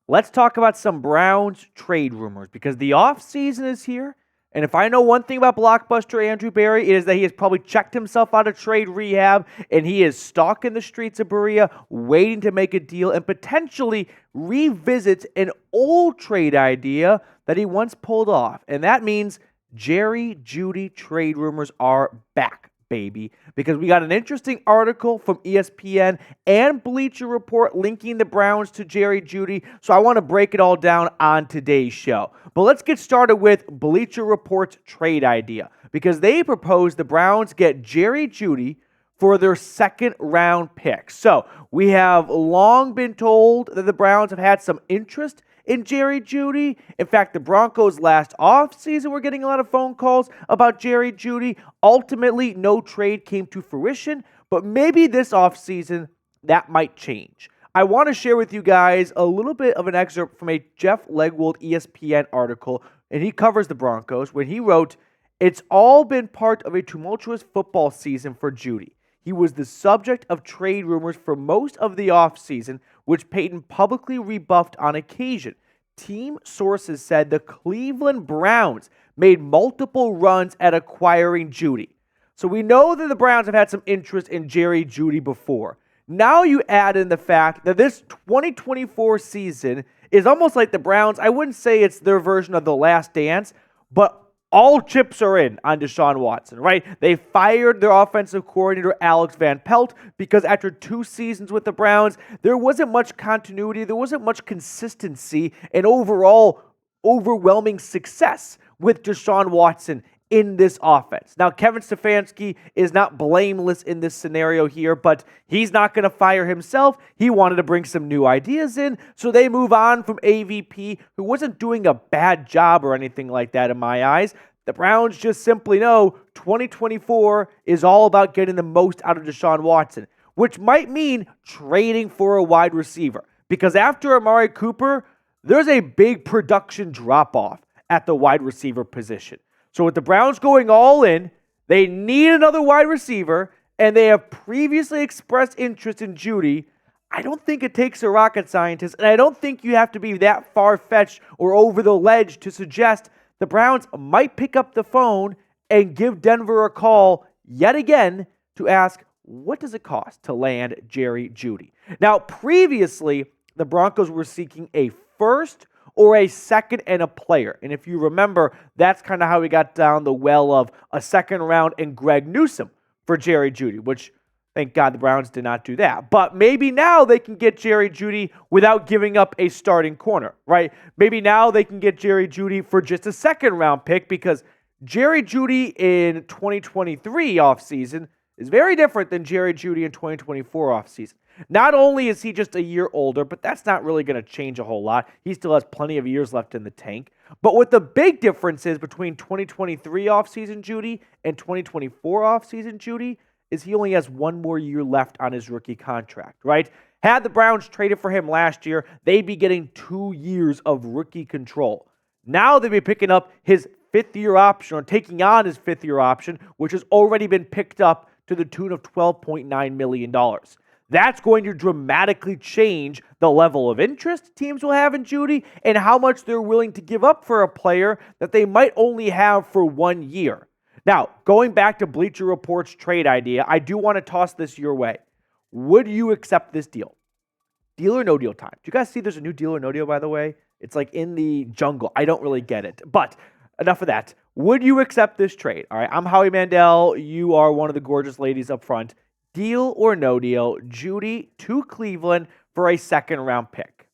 let's talk about some Browns trade rumors because the offseason is here. And if I know one thing about blockbuster Andrew Berry, it is that he has probably checked himself out of trade rehab and he is stalking the streets of Berea, waiting to make a deal and potentially revisit an old trade idea that he once pulled off. And that means Jerry Jeudy trade rumors are back, baby, because we got an interesting article from ESPN and Bleacher Report linking the Browns to Jerry Jeudy. So I want to break it all down on today's show. But let's get started with Bleacher Report's trade idea because they propose the Browns get Jerry Jeudy for their second round pick. So we have long been told that the Browns have had some interest in Jerry Jeudy. In fact, the Broncos last offseason were getting a lot of phone calls about Jerry Jeudy. Ultimately, no trade came to fruition, but maybe this offseason that might change. I want to share with you guys a little bit of an excerpt from a Jeff Legwold ESPN article, and he covers the Broncos when he wrote, "It's all been part of a tumultuous football season for Jeudy. He was the subject of trade rumors for most of the offseason, which Payton publicly rebuffed on occasion. Team sources said the Cleveland Browns made multiple runs at acquiring Jeudy." So we know that the Browns have had some interest in Jerry Jeudy before. Now you add in the fact that this 2024 season is almost like the Browns. I wouldn't say it's their version of The Last Dance, but all chips are in on Deshaun Watson, right? They fired their offensive coordinator, Alex Van Pelt, because after 2 seasons with the Browns, there wasn't much continuity, there wasn't much consistency, and overall overwhelming success with Deshaun Watson in this offense. Now, Kevin Stefanski is not blameless in this scenario here, but he's not going to fire himself. He wanted to bring some new ideas in, so they move on from AVP, who wasn't doing a bad job or anything like that in my eyes. The Browns just simply know 2024 is all about getting the most out of Deshaun Watson, which might mean trading for a wide receiver. Because after Amari Cooper, there's a big production drop-off at the wide receiver position. So with the Browns going all in, they need another wide receiver, and they have previously expressed interest in Jeudy. I don't think it takes a rocket scientist, and I don't think you have to be that far-fetched or over the ledge to suggest the Browns might pick up the phone and give Denver a call yet again to ask, what does it cost to land Jerry Jeudy? Now, previously, the Broncos were seeking a first or a second and a player. And if you remember, that's kind of how we got down the well of a second round and Greg Newsome for Jerry Jeudy, which thank God the Browns did not do that. But maybe now they can get Jerry Jeudy without giving up a starting corner, right? Maybe now they can get Jerry Jeudy for just a second round pick because Jerry Jeudy in 2023 offseason is very different than Jerry Jeudy in 2024 offseason. Not only is he just a year older, but that's not really going to change a whole lot. He still has plenty of years left in the tank. But what the big difference is between 2023 offseason Jeudy and 2024 offseason Jeudy is he only has 1 more year left on his rookie contract, right? Had the Browns traded for him last year, they'd be getting 2 years of rookie control. Now they'd be picking up his 5th-year option or taking on his 5th-year option, which has already been picked up to the tune of $12.9 million. That's going to dramatically change the level of interest teams will have in Jeudy and how much they're willing to give up for a player that they might only have for 1 year. Now, going back to Bleacher Report's trade idea, I do want to toss this your way. Would you accept this deal? Deal or no deal time. Do you guys see there's a new deal or no deal, by the way? It's like in the jungle. I don't really get it. But enough of that. Would you accept this trade? All right, I'm Howie Mandel. You are one of the gorgeous ladies up front. Deal or no deal, Jeudy to Cleveland for a second-round pick.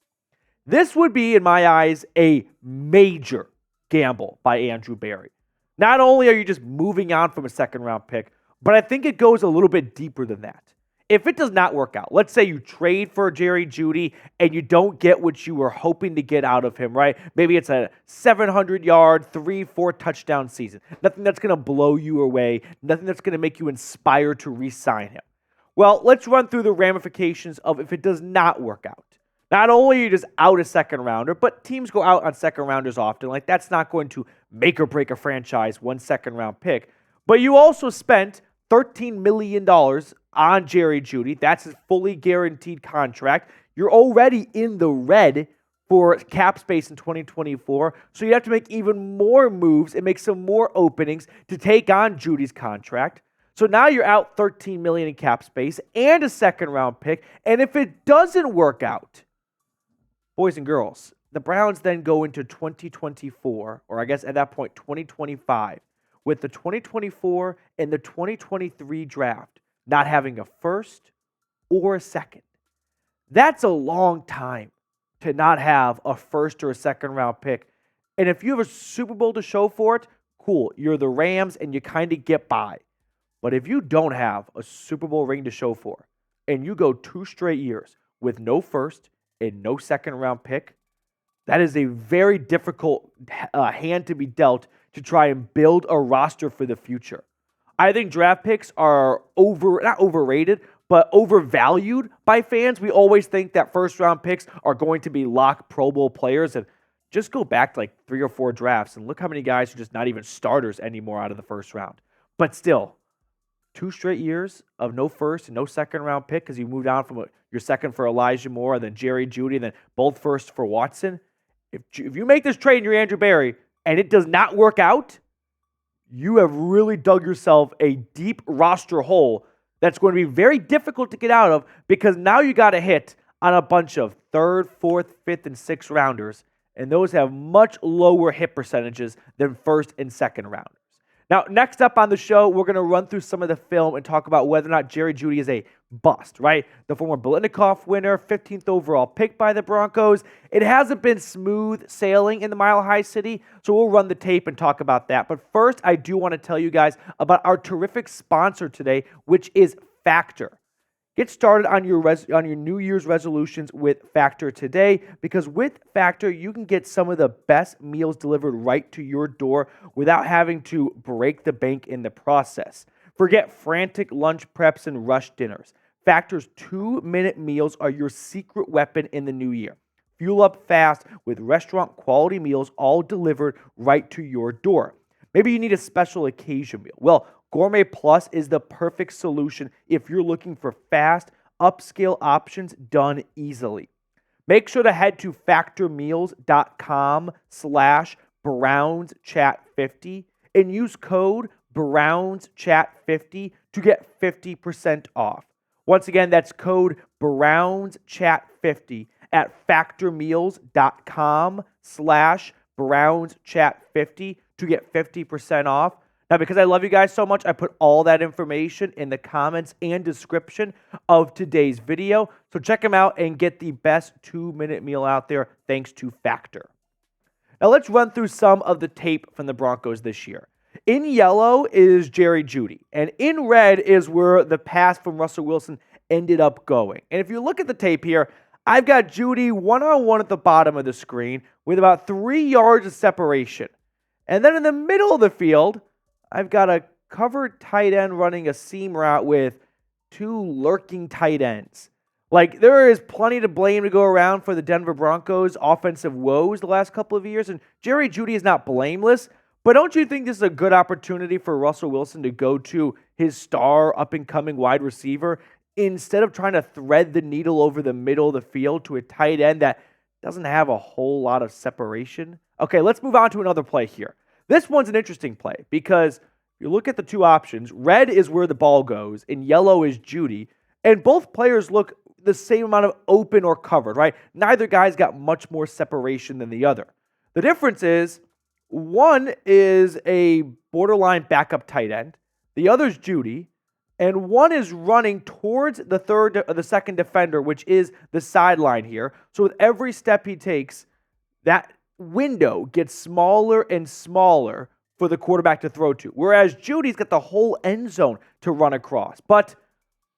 This would be, in my eyes, a major gamble by Andrew Berry. Not only are you just moving on from a second-round pick, but I think it goes a little bit deeper than that. If it does not work out, let's say you trade for Jerry Jeudy and you don't get what you were hoping to get out of him, right? Maybe it's a 700-yard, 3-4 touchdown season. Nothing that's going to blow you away. Nothing that's going to make you inspired to re-sign him. Well, let's run through the ramifications of if it does not work out. Not only are you just out a second rounder, but teams go out on second rounders often. Like, that's not going to make or break a franchise, 1 second round pick. But you also spent $13 million on Jerry Jeudy. That's his fully guaranteed contract. You're already in the red for cap space in 2024. So you have to make even more moves and make some more openings to take on Judy's contract. So now you're out $13 million in cap space and a second round pick. And if it doesn't work out, boys and girls, the Browns then go into 2024, or I guess at that point 2025, with the 2024 and the 2023 draft not having a first or a second. That's a long time to not have a first or a second round pick. And if you have a Super Bowl to show for it, cool. You're the Rams and you kind of get by. But if you don't have a Super Bowl ring to show for, and you go 2 straight years with no first and no second round pick, that is a very difficult hand to be dealt to try and build a roster for the future. I think draft picks are not overrated, but overvalued by fans. We always think that first round picks are going to be lock Pro Bowl players. And just go back to like 3 or 4 drafts and look how many guys are just not even starters anymore out of the first round. But still, 2 straight years of no first and no second round pick because you moved on from your second for Elijah Moore and then Jerry Jeudy and then both first for Watson. If you make this trade and you're Andrew Berry and it does not work out, you have really dug yourself a deep roster hole that's going to be very difficult to get out of because now you got to hit on a bunch of 3rd, 4th, 5th, and 6th rounders, and those have much lower hit percentages than 1st and 2nd rounders. Now, next up on the show, we're going to run through some of the film and talk about whether or not Jerry Jeudy is a bust, right? The former Biletnikoff winner, 15th overall pick by the Broncos. It hasn't been smooth sailing in the Mile High City, so we'll run the tape and talk about that. But first, I do want to tell you guys about our terrific sponsor today, which is Factor. Get started on your New Year's resolutions with Factor today because with Factor, you can get some of the best meals delivered right to your door without having to break the bank in the process. Forget frantic lunch preps and rush dinners. Factor's 2-minute meals are your secret weapon in the new year. Fuel up fast with restaurant-quality meals all delivered right to your door. Maybe you need a special occasion meal. Well, Gourmet Plus is the perfect solution if you're looking for fast, upscale options done easily. Make sure to head to factormeals.com/BrownsChat50 and use code BrownsChat50 to get 50% off. Once again, that's code BrownsChat50 at factormeals.com/BrownsChat50 to get 50% off. Now, because I love you guys so much, I put all that information in the comments and description of today's video. So check them out and get the best 2-minute meal out there thanks to Factor. Now, let's run through some of the tape from the Broncos this year. In yellow is Jerry Jeudy, and in red is where the pass from Russell Wilson ended up going. And if you look at the tape here, I've got Jeudy one-on-one at the bottom of the screen with about 3 yards of separation. And then in the middle of the field, I've got a covered tight end running a seam route with 2 lurking tight ends. Like, there is plenty to blame to go around for the Denver Broncos' offensive woes the last couple of years, and Jerry Jeudy is not blameless, but don't you think this is a good opportunity for Russell Wilson to go to his star up-and-coming wide receiver instead of trying to thread the needle over the middle of the field to a tight end that doesn't have a whole lot of separation? Okay, let's move on to another play here. This one's an interesting play because you look at the 2 options. Red is where the ball goes, and yellow is Jeudy. And both players look the same amount of open or covered, right? Neither guy's got much more separation than the other. The difference is one is a borderline backup tight end. The other's Jeudy. And one is running towards the second defender, which is the sideline here. So with every step he takes, that window gets smaller and smaller for the quarterback to throw to. Whereas Judy's got the whole end zone to run across. But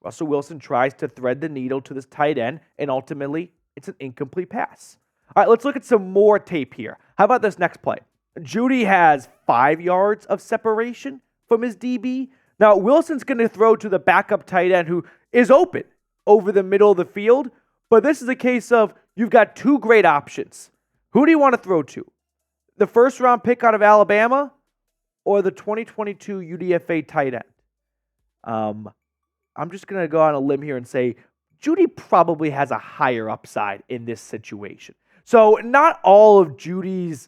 Russell Wilson tries to thread the needle to this tight end, and ultimately, it's an incomplete pass. All right, let's look at some more tape here. How about this next play? Jeudy has 5 yards of separation from his DB. Now, Wilson's going to throw to the backup tight end who is open over the middle of the field. But this is a case of you've got 2 great options. Who do you want to throw to? The first-round pick out of Alabama or the 2022 UDFA tight end? I'm just going to go on a limb here and say Jeudy probably has a higher upside in this situation. So not all of Judy's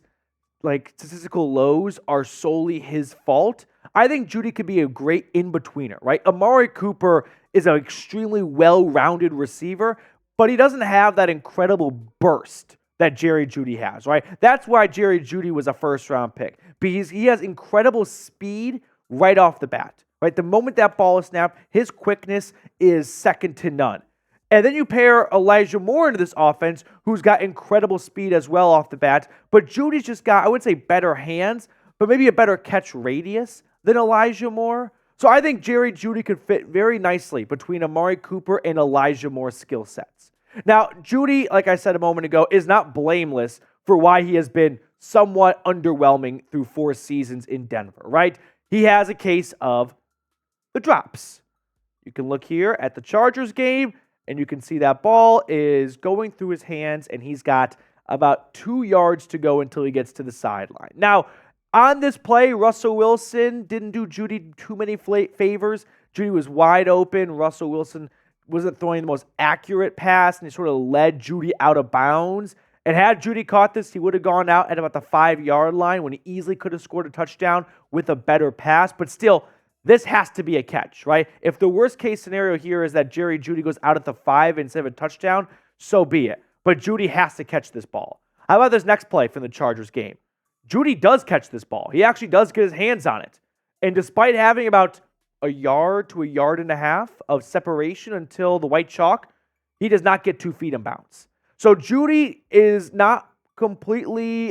statistical lows are solely his fault. I think Jeudy could be a great in-betweener, right? Amari Cooper is an extremely well-rounded receiver, but he doesn't have that incredible burst that Jerry Jeudy has, right? That's why Jerry Jeudy was a first-round pick, because he has incredible speed right off the bat, right? The moment that ball is snapped, his quickness is second to none. And then you pair Elijah Moore into this offense, who's got incredible speed as well off the bat. But Judy's just got, I wouldn't say better hands, but maybe a better catch radius than Elijah Moore. So I think Jerry Jeudy could fit very nicely between Amari Cooper and Elijah Moore's skill sets. Now, Jeudy, like I said a moment ago, is not blameless for why he has been somewhat underwhelming through 4 seasons in Denver, right? He has a case of the drops. You can look here at the Chargers game, and you can see that ball is going through his hands, and he's got about 2 yards to go until he gets to the sideline. Now, on this play, Russell Wilson didn't do Jeudy too many favors. Jeudy was wide open. Russell Wilson wasn't throwing the most accurate pass, and he sort of led Jeudy out of bounds. And had Jeudy caught this, he would have gone out at about the 5-yard line when he easily could have scored a touchdown with a better pass. But still, this has to be a catch, right? If the worst case scenario here is that Jerry Jeudy goes out at the 5 instead of a touchdown, so be it. But Jeudy has to catch this ball. How about this next play from the Chargers game? Jeudy does catch this ball. He actually does get his hands on it. And despite having about a yard to a yard and a half of separation until the white chalk, he does not get 2 feet in bounds. So Jeudy is not completely,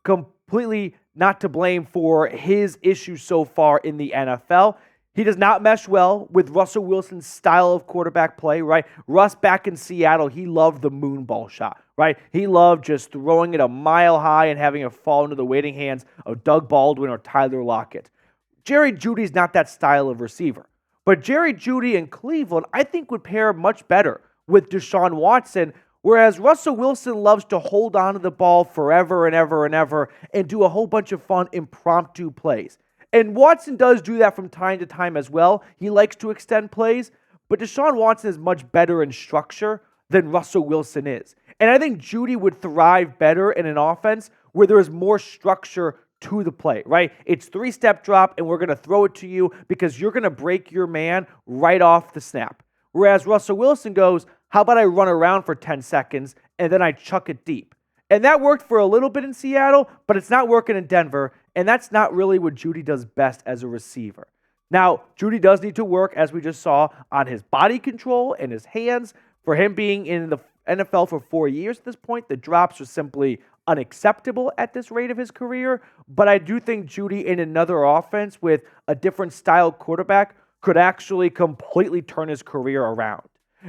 completely not to blame for his issues so far in the NFL. He does not mesh well with Russell Wilson's style of quarterback play, right? Russ back in Seattle, he loved the moon ball shot, right? He loved just throwing it a mile high and having it fall into the waiting hands of Doug Baldwin or Tyler Lockett. Jerry Jeudy's not that style of receiver. But Jerry Jeudy in Cleveland, I think, would pair much better with Deshaun Watson, whereas Russell Wilson loves to hold on to the ball forever and ever and ever and do a whole bunch of fun impromptu plays. And Watson does do that from time to time as well. He likes to extend plays, but Deshaun Watson is much better in structure than Russell Wilson is. And I think Jeudy would thrive better in an offense where there is more structure to the play, right? It's 3-step drop, and we're going to throw it to you because you're going to break your man right off the snap. Whereas Russell Wilson goes, how about I run around for 10 seconds and then I chuck it deep? And that worked for a little bit in Seattle, but it's not working in Denver, and that's not really what Jeudy does best as a receiver. Now, Jeudy does need to work, as we just saw, on his body control and his hands. For him being in the NFL for 4 years at this point, the drops are simply unacceptable at this rate of his career. But I do think Jeudy in another offense with a different style quarterback could actually completely turn his career around.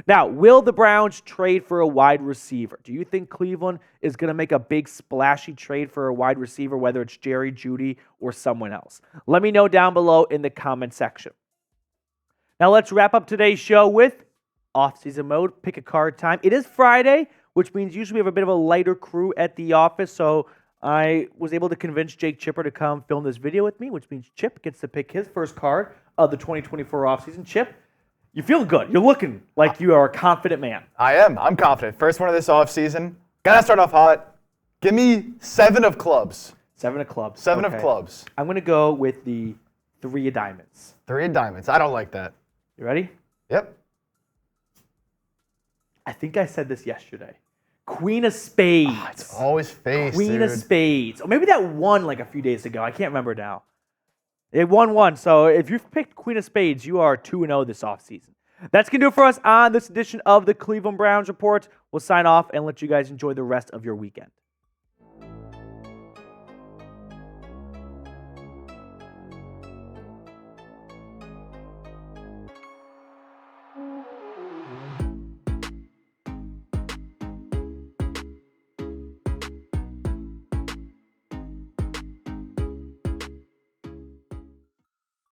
Now, will the Browns trade for a wide receiver? Do you think Cleveland is going to make a big splashy trade for a wide receiver, whether it's Jerry Jeudy or someone else? Let me know down below in the comment section. Now, let's wrap up today's show with off-season mode, pick a card time. It is Friday, which means usually we have a bit of a lighter crew at the office, so I was able to convince Jake Chipper to come film this video with me, which means Chip gets to pick his first card of the 2024 offseason. Chip, you feel good. You're looking like you are a confident man. I am. I'm confident. First one of this offseason. Gotta start off hot. Give me 7 of clubs. 7 of clubs. 7 of clubs. I'm going to go with the 3 of diamonds. 3 of diamonds. I don't like that. You ready? Yep. I think I said this yesterday. Queen of spades. Oh, it's always face, Queen of spades. Or maybe that won like a few days ago. I can't remember now. It won one. So if you've picked Queen of Spades, you are 2-0 this offseason. That's going to do it for us on this edition of the Cleveland Browns Report. We'll sign off and let you guys enjoy the rest of your weekend.